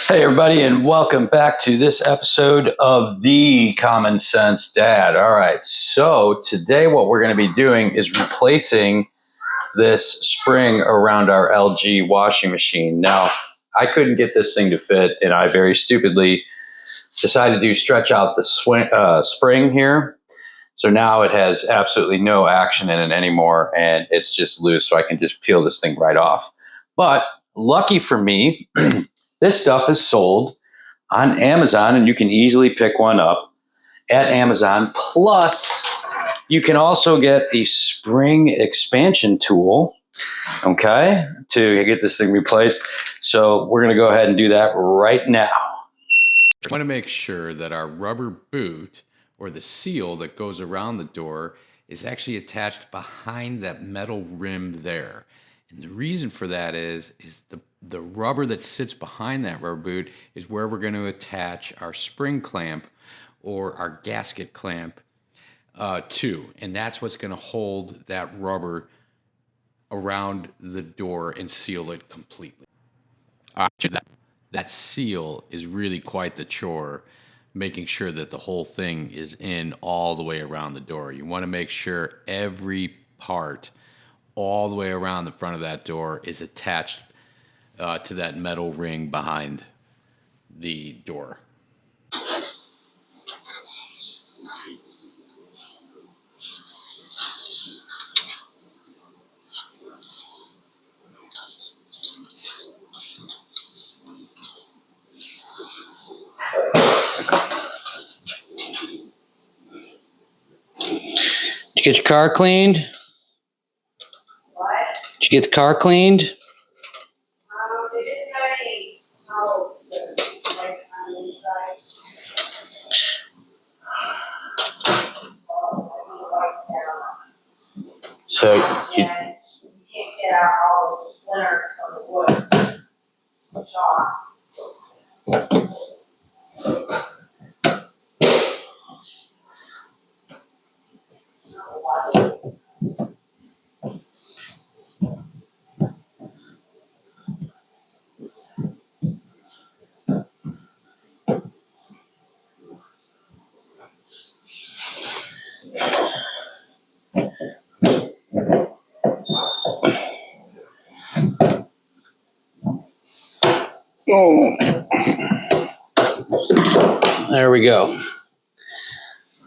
Hey, everybody, and welcome back to this episode of The Common Sense Dad. All right, so today what we're going to be doing is replacing this spring around our LG washing machine. Now, I couldn't get this thing to fit, and I very stupidly decided to stretch out the spring here. So now it has absolutely no action in it anymore, and it's just loose, so I can just peel this thing right off. But lucky for me, this stuff is sold on Amazon, and you can easily pick one up at Amazon. Plus, you can also get the spring expansion tool, okay, to get this thing replaced. So we're going to go ahead and do that right now. We want to make sure that our rubber boot or the seal that goes around the door is actually attached behind that metal rim there. And the reason for that is the rubber that sits behind that rubber boot is where we're going to attach our spring clamp or our gasket clamp to. And that's what's going to hold that rubber around the door and seal it completely. That seal is really quite the chore, making sure that the whole thing is in all the way around the door. You want to make sure every part all the way around the front of that door is attached to that metal ring behind the door. Did you get your car cleaned? What? Did you get the car cleaned? They didn't have any towels like on the inside. So you, And you can't get out all the splinters from the wood. Chalk. there we go.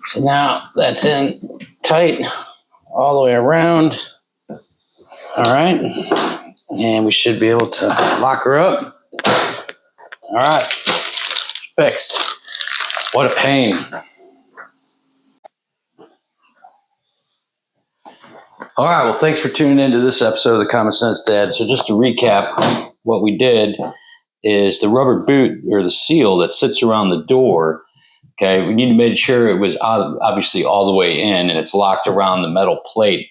So now that's in tight all the way around. All right. And we should be able to lock her up. All right. Fixed. What a pain. All right. Well, thanks for tuning into this episode of The Common Sense Dad. So just to recap, what we did is the rubber boot or the seal that sits around the door. Okay, we need to make sure it was obviously all the way in and it's locked around the metal plate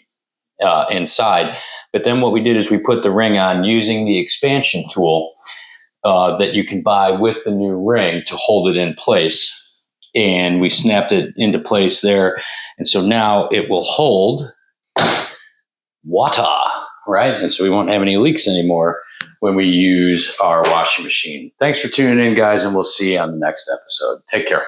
inside. But then what we did is we put the ring on using the expansion tool that you can buy with the new ring to hold it in place. And we snapped it into place there. And so now it will hold water, right? And so we won't have any leaks anymore when we use our washing machine. Thanks for tuning in, guys, and we'll see you on the next episode. Take care.